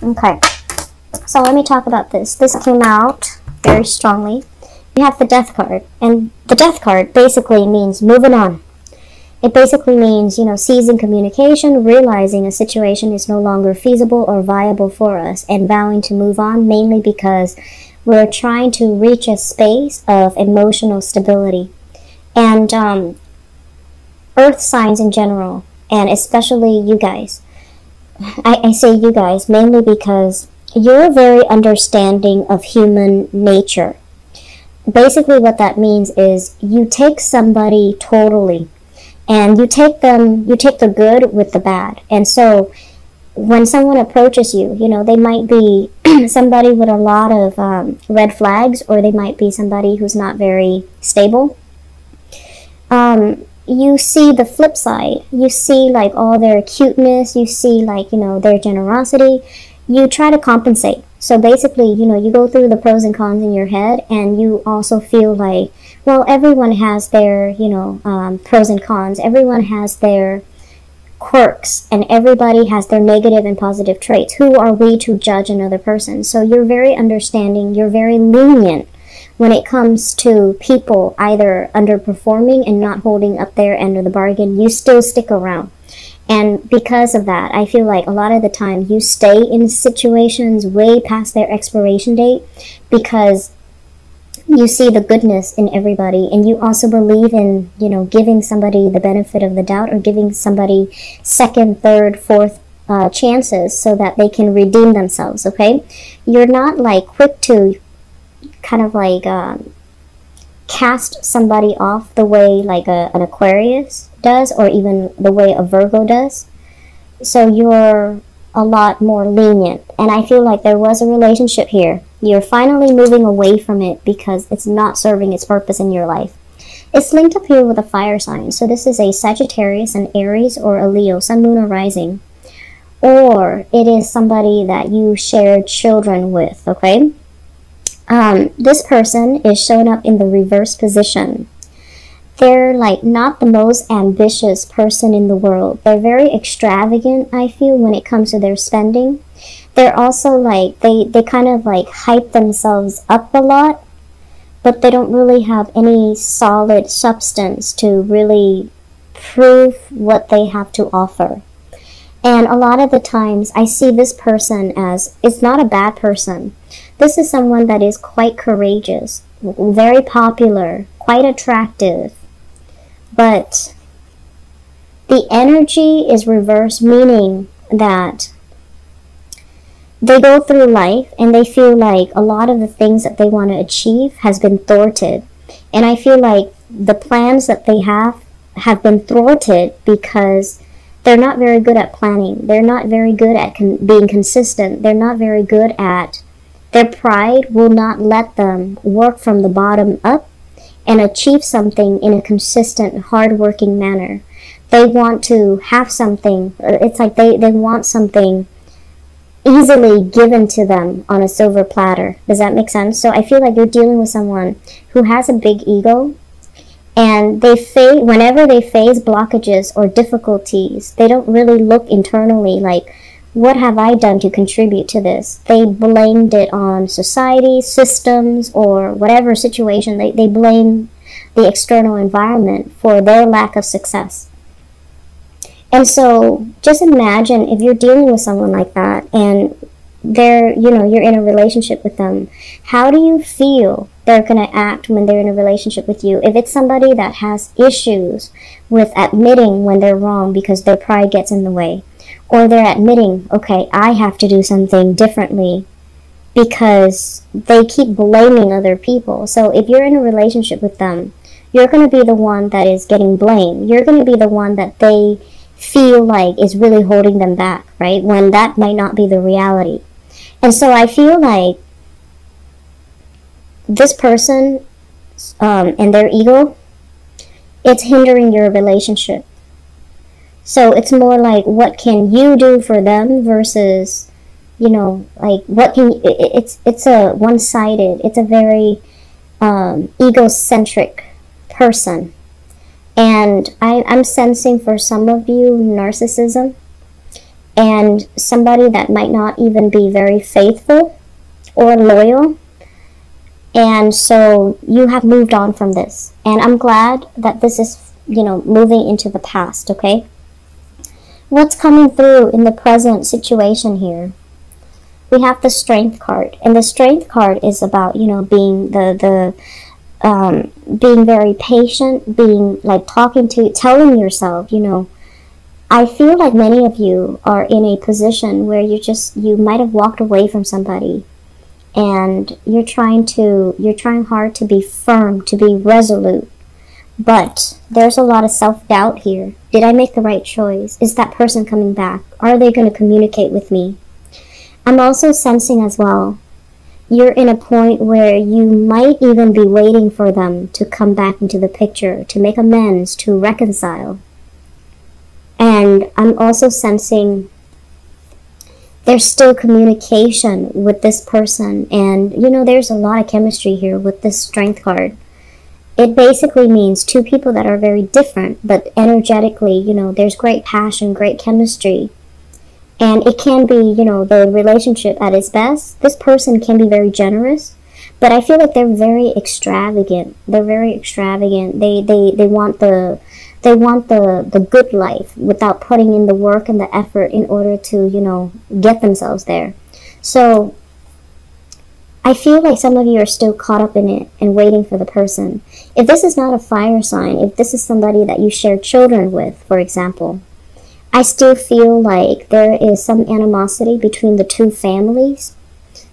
Okay, so let me talk about this. This came out very strongly. You have the Death card, and the Death card basically means moving on. It basically means, you know, ceasing communication, realizing a situation is no longer feasible or viable for us, and vowing to move on, mainly because we're trying to reach a space of emotional stability. And earth signs in general, and especially you guys, I say you guys mainly because you're very understanding of human nature. Basically what that means is you take somebody totally, and you take the good with the bad. And so when someone approaches you, you know, they might be somebody with a lot of red flags, or they might be somebody who's not very stable. You see the flip side. You see like all their cuteness, you see like, you know, their generosity. You try to compensate. So basically, you know, you go through the pros and cons in your head, and you also feel like, well, everyone has their, you know, pros and cons. Everyone has their quirks, and everybody has their negative and positive traits. Who are we to judge another person? So you're very understanding, you're very lenient when it comes to people either underperforming and not holding up their end of the bargain. You still stick around. And because of that, I feel like a lot of the time you stay in situations way past their expiration date, because you see the goodness in everybody, and you also believe in, you know, giving somebody the benefit of the doubt, or giving somebody second, third, fourth chances so that they can redeem themselves, okay? You're not like quick to kind of like cast somebody off the way like an Aquarius does, or even the way a Virgo does. So you're a lot more lenient, and I feel like there was a relationship here. You're finally moving away from it because it's not serving its purpose in your life. It's linked up here with a fire sign, so this is a Sagittarius, an Aries, or a Leo, Sun, Moon, or Rising. Or it is somebody that you shared children with, okay? This person is showing up in the reverse position. They're like not the most ambitious person in the world. They're very extravagant, I feel, when it comes to their spending. They're also like, they kind of like hype themselves up a lot, but they don't really have any solid substance to really prove what they have to offer. And a lot of the times I see this person as, it's not a bad person. This is someone that is quite courageous, very popular, quite attractive, but the energy is reversed, meaning that they go through life and they feel like a lot of the things that they want to achieve has been thwarted. And I feel like the plans that they have been thwarted because they're not very good at planning. They're not very good at being consistent. They're not very good at, their pride will not let them work from the bottom up and achieve something in a consistent, hard-working manner. They want to have something, it's like they want something easily given to them on a silver platter. Does that make sense? So I feel like you're dealing with someone who has a big ego, and whenever they face blockages or difficulties, they don't really look internally like, what have I done to contribute to this? They blamed it on society, systems, or whatever situation. They blame the external environment for their lack of success. And so just imagine if you're dealing with someone like that, and you're in a relationship with them. How do you feel they're going to act when they're in a relationship with you? If it's somebody that has issues with admitting when they're wrong because their pride gets in the way, or they're admitting, okay, I have to do something differently because they keep blaming other people. So if you're in a relationship with them, you're going to be the one that is getting blamed. You're going to be the one that they feel like is really holding them back, right? When that might not be the reality. And so I feel like this person and their ego, it's hindering your relationship. So it's more like, what can you do for them versus, like what can it's a one-sided, it's a very egocentric person. And I'm sensing for some of you narcissism. and somebody that might not even be very faithful or loyal. And so you have moved on from this, and I'm glad that this is, you know, moving into the past. Okay, what's coming through in the present situation here? We have the Strength card, and the Strength card is about, you know, being being very patient, being like telling yourself, you know, I feel like many of you are in a position where you might have walked away from somebody, and you're trying hard to be firm, to be resolute, but there's a lot of self-doubt here. Did I make the right choice? Is that person coming back? Are they going to communicate with me? I'm also sensing as well, you're in a point where you might even be waiting for them to come back into the picture, to make amends, to reconcile. And I'm also sensing there's still communication with this person, and you know, there's a lot of chemistry here with this Strength card. It basically means two people that are very different, but energetically, you know, there's great passion, great chemistry. And it can be, you know, the relationship at its best. This person can be very generous, but I feel like they're very extravagant. They're very extravagant. They want the good life without putting in the work and the effort in order to, you know, get themselves there. So I feel like some of you are still caught up in it and waiting for the person. If this is not a fire sign, if this is somebody that you share children with, for example, I still feel like there is some animosity between the two families.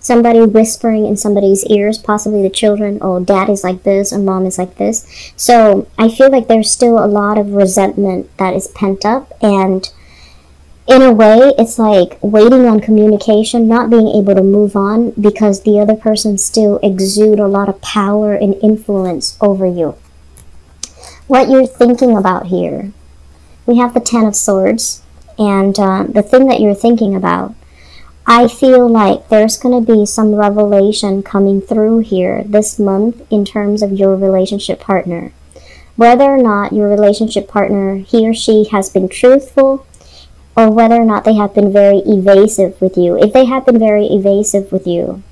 Somebody whispering in somebody's ears, possibly the children, oh, dad is like this or mom is like this. So I feel like there's still a lot of resentment that is pent up, and in a way it's like waiting on communication, not being able to move on because the other person still exude a lot of power and influence over you. What you're thinking about here, we have the Ten of Swords, and the thing that you're thinking about, I feel like there's going to be some revelation coming through here this month in terms of your relationship partner. Whether or not your relationship partner, he or she, has been truthful, or whether or not they have been very evasive with you. If they have been very evasive with you,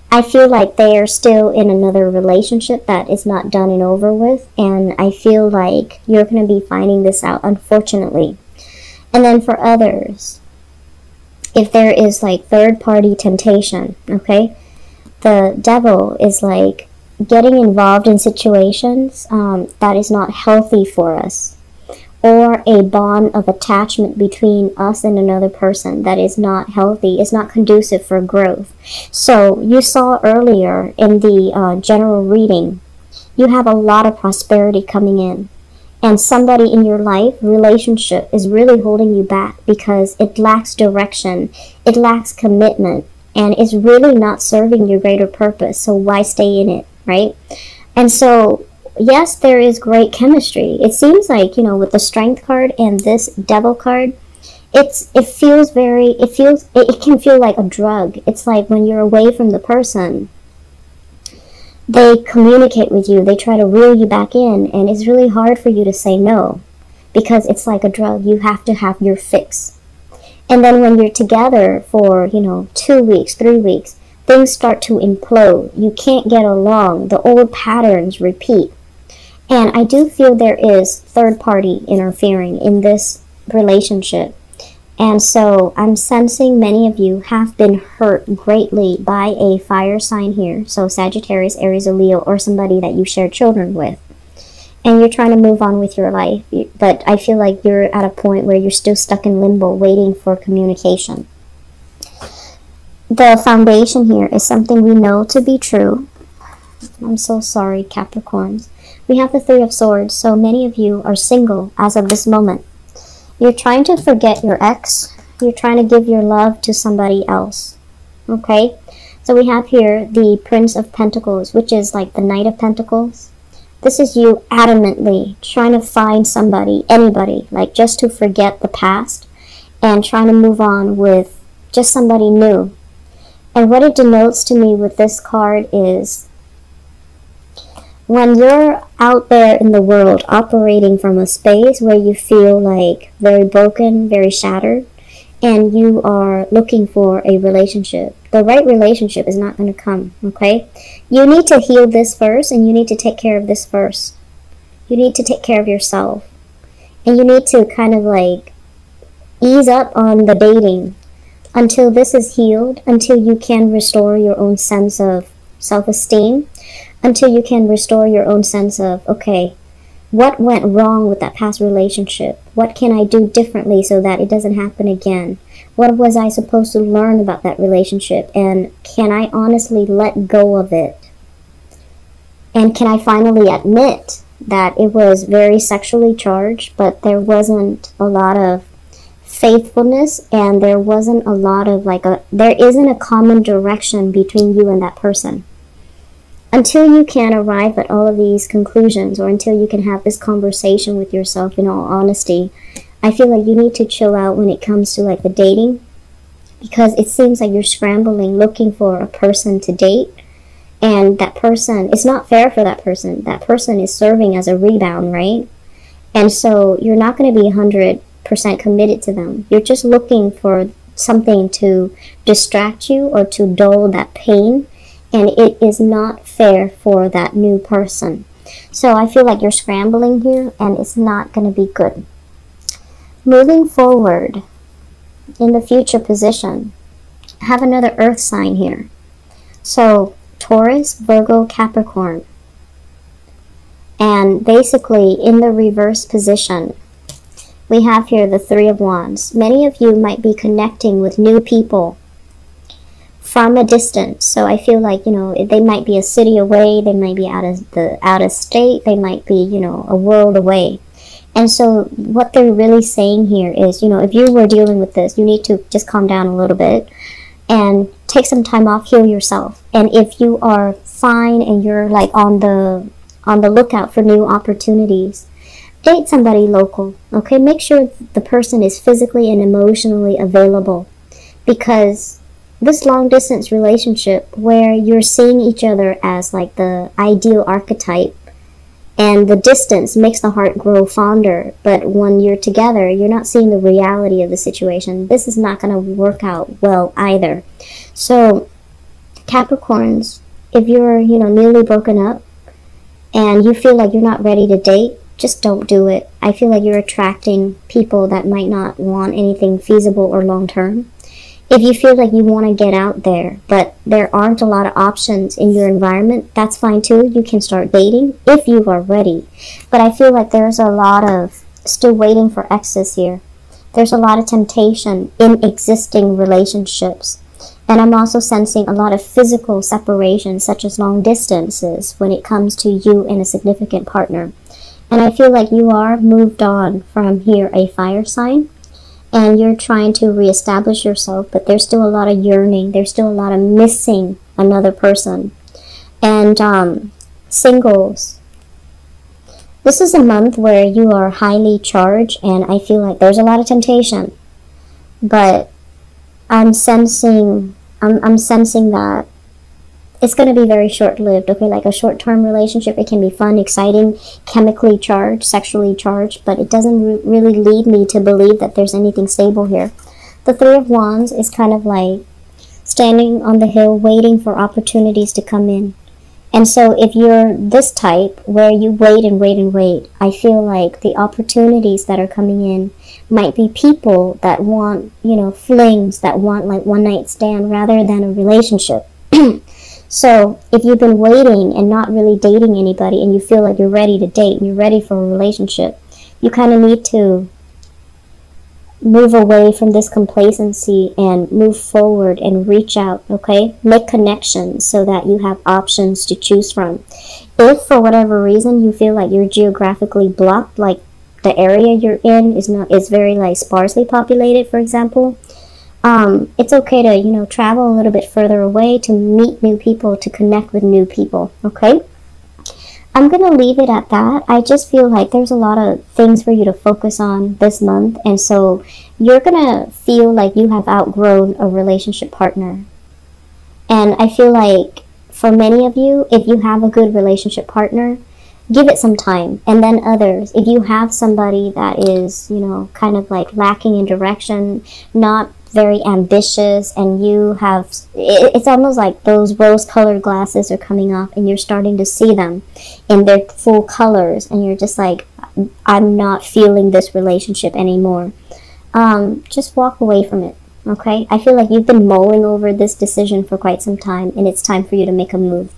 I feel like they are still in another relationship that is not done and over with, and I feel like you're going to be finding this out, unfortunately. And then for others, if there is like third-party temptation, okay, the devil is like getting involved in situations that is not healthy for us, or a bond of attachment between us and another person that is not healthy, is not conducive for growth. So you saw earlier in the general reading, you have a lot of prosperity coming in, and somebody in your life, relationship, is really holding you back because it lacks direction, it lacks commitment, and it's really not serving your greater purpose. So why stay in it, right? And so yes, there is great chemistry. It seems like, you know, with the Strength card and this Devil card, it can feel like a drug. It's like when you're away from the person, they communicate with you, they try to reel you back in, and it's really hard for you to say no because it's like a drug. You have to have your fix. And then when you're together for, you know, 2 weeks, 3 weeks, things start to implode. You can't get along. The old patterns repeat. And I do feel there is third-party interfering in this relationship. And so I'm sensing many of you have been hurt greatly by a fire sign here. So Sagittarius, Aries, or Leo, or somebody that you share children with. And you're trying to move on with your life. But I feel like you're at a point where you're still stuck in limbo waiting for communication. The foundation here is something we know to be true. I'm so sorry, Capricorns. We have the Three of Swords, so many of you are single as of this moment. You're trying to forget your ex. You're trying to give your love to somebody else. Okay? So we have here the Prince of Pentacles, which is like the Knight of Pentacles. This is you adamantly trying to find somebody, anybody, like just to forget the past and trying to move on with just somebody new. And what it denotes to me with this card is when you're out there in the world operating from a space where you feel like very broken, very shattered, and you are looking for a relationship, the right relationship is not going to come, okay? You need to heal this first, and you need to take care of this first. You need to take care of yourself. And you need to kind of like ease up on the dating until this is healed, until you can restore your own sense of self-esteem, until you can restore your own sense of, okay, what went wrong with that past relationship? What can I do differently so that it doesn't happen again? What was I supposed to learn about that relationship? And can I honestly let go of it? And can I finally admit that it was very sexually charged, but there wasn't a lot of faithfulness, and there wasn't a lot of there isn't a common direction between you and that person? Until you can arrive at all of these conclusions, or until you can have this conversation with yourself in all honesty, I feel like you need to chill out when it comes to like the dating, because it seems like you're scrambling looking for a person to date, and that person, it's not fair for that person. That person is serving as a rebound, right? And so you're not going to be 100% committed to them. You're just looking for something to distract you or to dull that pain, and it is not fair for that new person. So I feel like you're scrambling here, and it's not going to be good. Moving forward in the future position, I have another earth sign here. So Taurus, Virgo, Capricorn. And basically in the reverse position, we have here the Three of Wands. Many of you might be connecting with new people from a distance. So I feel like, you know, they might be a city away, they might be out of state, they might be, you know, a world away. And so what they're really saying here is, you know, if you were dealing with this, you need to just calm down a little bit and take some time off, heal yourself. And if you are fine and you're like on the lookout for new opportunities, date somebody local, okay? Make sure the person is physically and emotionally available, because this long distance relationship where you're seeing each other as like the ideal archetype, and the distance makes the heart grow fonder, but when you're together, you're not seeing the reality of the situation. This is not going to work out well either. So Capricorns, if you're, you know, newly broken up and you feel like you're not ready to date, just don't do it. I feel like you're attracting people that might not want anything feasible or long-term. If you feel like you want to get out there, but there aren't a lot of options in your environment, that's fine too. You can start dating if you are ready. But I feel like there's a lot of still waiting for exes here. There's a lot of temptation in existing relationships. And I'm also sensing a lot of physical separation, such as long distances, when it comes to you and a significant partner. And I feel like you are moved on from here, a fire sign. And you're trying to reestablish yourself, but there's still a lot of yearning. There's still a lot of missing another person. And singles, this is a month where you are highly charged, and I feel like there's a lot of temptation. But I'm sensing that it's going to be very short-lived, okay? Like a short-term relationship, it can be fun, exciting, chemically charged, sexually charged, but it doesn't really lead me to believe that there's anything stable here. The Three of Wands is kind of like standing on the hill, waiting for opportunities to come in. And so if you're this type, where you wait and wait and wait, I feel like the opportunities that are coming in might be people that want, you know, flings, that want like one-night stand rather than a relationship. So if you've been waiting and not really dating anybody, and you feel like you're ready to date and you're ready for a relationship, you kind of need to move away from this complacency and move forward and reach out, okay? Make connections so that you have options to choose from. If for whatever reason you feel like you're geographically blocked, like the area you're in is very like sparsely populated, for example, it's okay to, you know, travel a little bit further away to meet new people, to connect with new people, okay? I'm going to leave it at that. I just feel like there's a lot of things for you to focus on this month, and so you're going to feel like you have outgrown a relationship partner. And I feel like for many of you, if you have a good relationship partner, give it some time. And then others, if you have somebody that is, you know, kind of like lacking in direction, not very ambitious, and you have, it's almost like those rose-colored glasses are coming off and you're starting to see them in their full colors, and you're just like, I'm not feeling this relationship anymore. Just walk away from it, okay? I feel like you've been mulling over this decision for quite some time, and it's time for you to make a move.